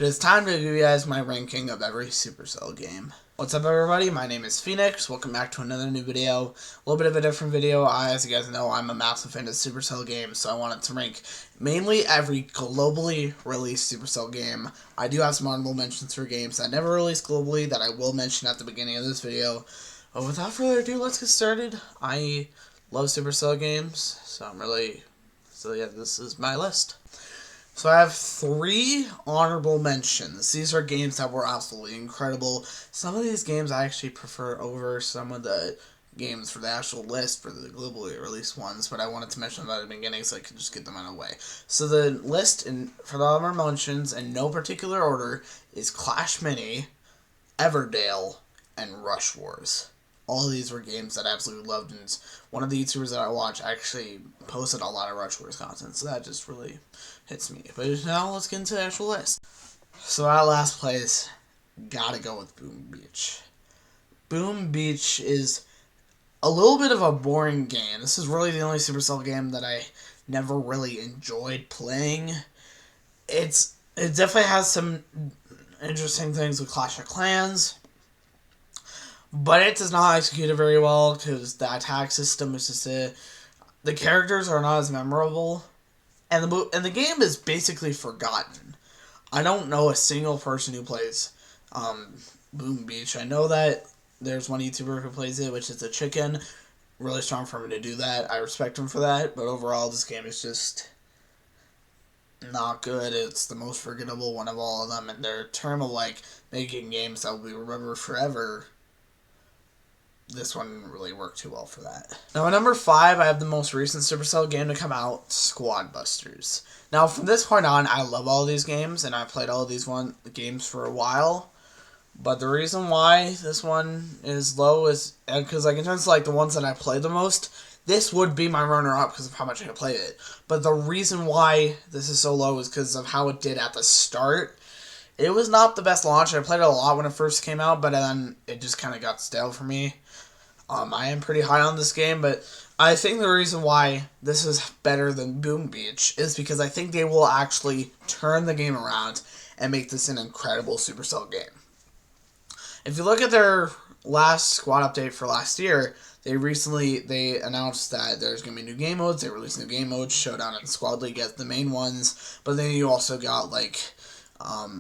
It is time to give you guys my ranking of every Supercell game. What's up everybody, my name is Phoenix, welcome back to another new video. A little bit of a different video. As you guys know, I'm a massive fan of Supercell games, so I wanted to rank mainly every globally released Supercell game. I do have some honorable mentions for games that never released globally that I will mention at the beginning of this video. But without further ado, let's get started. I love Supercell games, so this is my list. So I have 3 honorable mentions. These are games that were absolutely incredible. Some of these games I actually prefer over some of the games for the actual list, for the globally released ones, but I wanted to mention them at the beginning so I could just get them out of the way. So the list for the honorable mentions, in no particular order, is Clash Mini, Everdale, and Rush Wars. All of these were games that I absolutely loved, and one of the YouTubers that I watch actually posted a lot of Rush Wars content, so that just really hits me. But now let's get into the actual list. So at last place, gotta go with Boom Beach. Boom Beach is a little bit of a boring game. This is really the only Supercell game that I never really enjoyed playing. It definitely has some interesting things with Clash of Clans, but it does not execute it very well because the attack system is just the characters are not as memorable, and the game is basically forgotten. I don't know a single person who plays Boom Beach. I know that there's one YouTuber who plays it, which is a chicken. Really strong for him to do that. I respect him for that, but overall this game is just not good. It's the most forgettable one of all of them, and their term of making games that will be remembered forever, this one didn't really work too well for that. Now at number 5, I have the most recent Supercell game to come out, Squad Busters. Now from this point on, I love all of these games, and I've played all of these games for a while. But the reason why this one is low is because, in terms of the ones that I play the most, this would be my runner-up because of how much I played it. But the reason why this is so low is because of how it did at the start. It was not the best launch. I played it a lot when it first came out, but then it just kind of got stale for me. I am pretty high on this game, but I think the reason why this is better than Boom Beach is because I think they will actually turn the game around and make this an incredible Supercell game. If you look at their last squad update for last year, they announced that there's going to be new game modes. They released new game modes, Showdown and Squad League as the main ones, but then you also got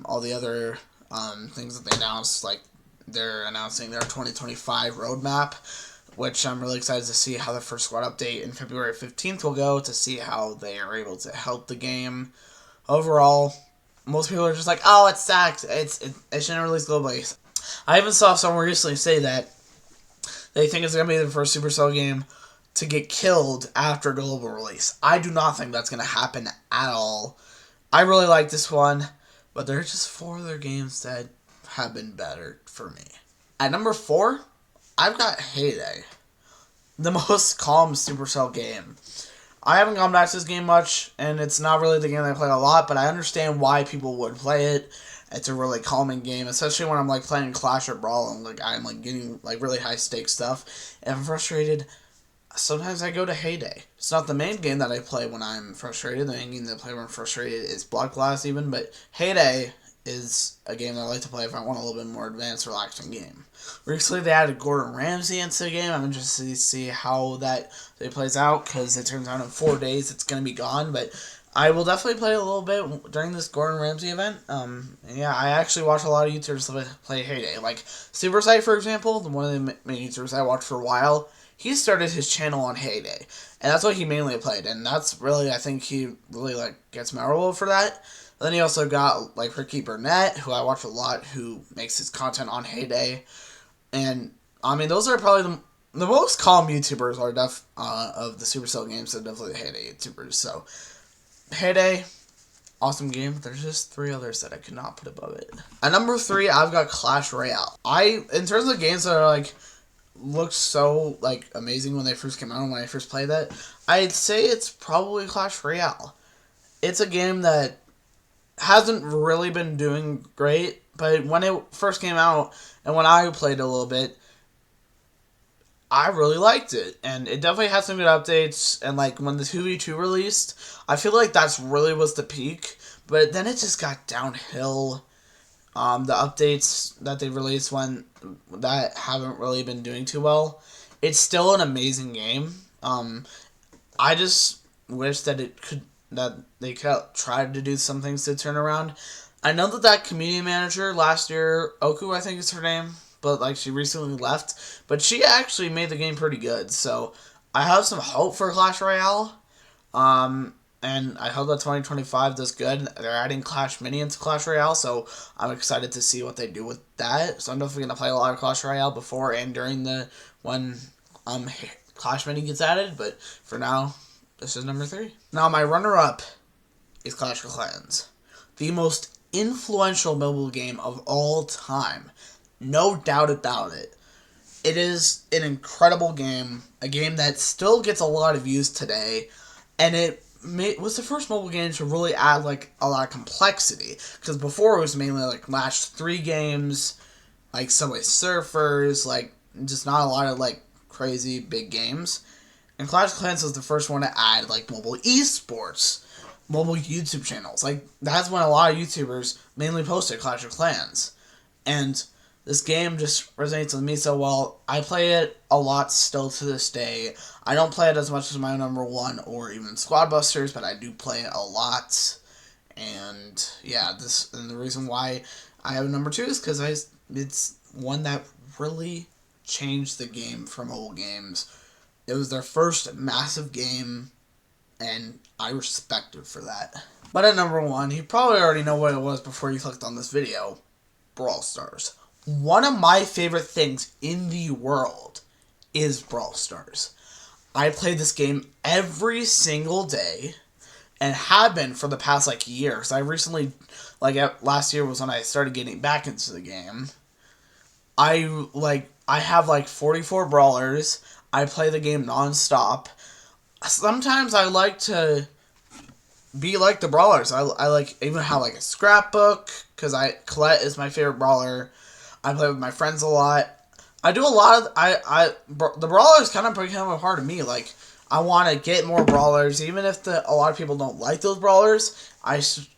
all the other things that they announced, they're announcing their 2025 roadmap, which I'm really excited to see how the first squad update in February 15th will go, to see how they are able to help the game. Overall, most people are just like, oh, it sucks. It shouldn't release globally. I even saw someone recently say that they think it's going to be the first Supercell game to get killed after global release. I do not think that's going to happen at all. I really like this one, but there are just 4 other games that have been better for me. At number 4, I've got Heyday, the most calm Supercell game. I haven't gone back to this game much, and it's not really the game that I played a lot, but I understand why people would play it. It's a really calming game, especially when I'm playing Clash or Brawl and I'm getting really high stakes stuff and I'm frustrated. Sometimes I go to Heyday. It's not the main game that I play when I'm frustrated. The main game that I play when I'm frustrated is Blood Class even, but Heyday is a game that I like to play if I want a little bit more advanced, relaxing game. Recently, they added Gordon Ramsay into the game. I'm interested to see how that plays out, because it turns out in 4 days it's going to be gone, but I will definitely play a little bit during this Gordon Ramsay event. Yeah, I actually watch a lot of YouTubers play Heyday. Supercell, for example, one of the main YouTubers I watched for a while, he started his channel on Heyday, and that's what he mainly played, and that's really, I think he really gets memorable for that. Then he also got Ricky Burnett, who I watch a lot, who makes his content on Heyday, and I mean those are probably the most calm YouTubers are of the Supercell games, are definitely the Heyday YouTubers. So Heyday, awesome game. There's just 3 others that I could not put above it. At number 3, I've got Clash Royale. In terms of games that are looked so amazing when they first came out and when I first played that, I'd say it's probably Clash Royale. It's a game that hasn't really been doing great, but when it first came out and when I played it a little bit, I really liked it, and it definitely had some good updates, and when the 2v2 released, I feel that's really was the peak, but then it just got downhill The updates that they released that haven't really been doing too well. It's still an amazing game. I just wish that they could try to do some things to turn around. I know that community manager last year, Oku, I think is her name, but like she recently left, but she actually made the game pretty good. So I have some hope for Clash Royale. And I hope that 2025 does good. They're adding Clash Mini into Clash Royale, so I'm excited to see what they do with that. So I'm definitely gonna play a lot of Clash Royale before and during when Clash Mini gets added. But for now, this is number 3. Now my runner-up is Clash of Clans, the most influential mobile game of all time, no doubt about it. It is an incredible game, a game that still gets a lot of views today, and it was the first mobile game to really add like a lot of complexity, because before it was mainly like match 3 games, like Subway Surfers, like just not a lot of like crazy big games. And Clash of Clans was the first one to add like mobile esports, mobile YouTube channels. Like that's when a lot of YouTubers mainly posted Clash of Clans, and this game just resonates with me so well. I play it a lot still to this day. I don't play it as much as my number 1 or even Squad Busters, but I do play it a lot. And yeah, and the reason why I have number 2 is because it's one that really changed the game for mobile games. It was their first massive game, and I respect it for that. But at number 1, you probably already know what it was before you clicked on this video. Brawl Stars. One of my favorite things in the world is Brawl Stars. I play this game every single day and have been for the past like years. I recently, last year was when I started getting back into the game. I have like 44 brawlers. I play the game non-stop. Sometimes I like to be like the brawlers. I like even have like a scrapbook because Colette is my favorite brawler. I play with my friends a lot. I do a lot of the brawlers kind of become a part of me. Like I want to get more brawlers, even if a lot of people don't like those brawlers.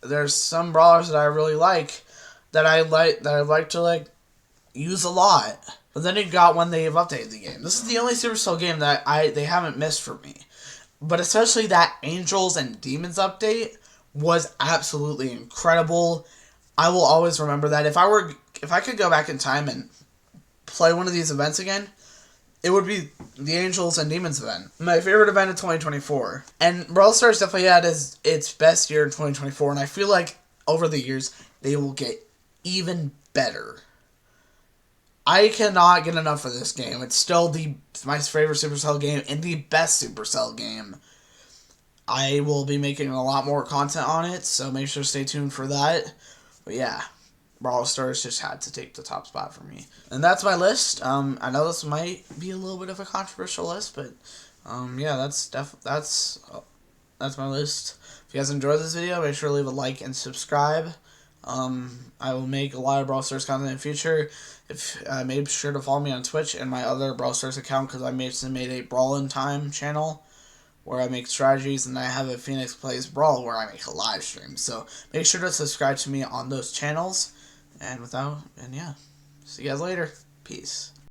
There's some brawlers that I really like that I like to like use a lot. But then you got when they've updated the game. This is the only Supercell game that they haven't missed for me. But especially that Angels and Demons update was absolutely incredible. I will always remember that. If I could go back in time and play one of these events again, it would be the Angels and Demons event. My favorite event of 2024. And Brawl Stars definitely had its best year in 2024, and I feel like over the years they will get even better. I cannot get enough of this game. It's still my favorite Supercell game and the best Supercell game. I will be making a lot more content on it, so make sure to stay tuned for that. But yeah, Brawl Stars just had to take the top spot for me. And that's my list. I know this might be a little bit of a controversial list, but yeah, that's my list. If you guys enjoyed this video, make sure to leave a like and subscribe. I will make a lot of Brawl Stars content in the future. Make sure to follow me on Twitch and my other Brawl Stars account, because I made a Brawl in Time channel where I make strategies, and I have a Phoenix Plays Brawl where I make a live stream. So make sure to subscribe to me on those channels. And yeah, see you guys later. Peace.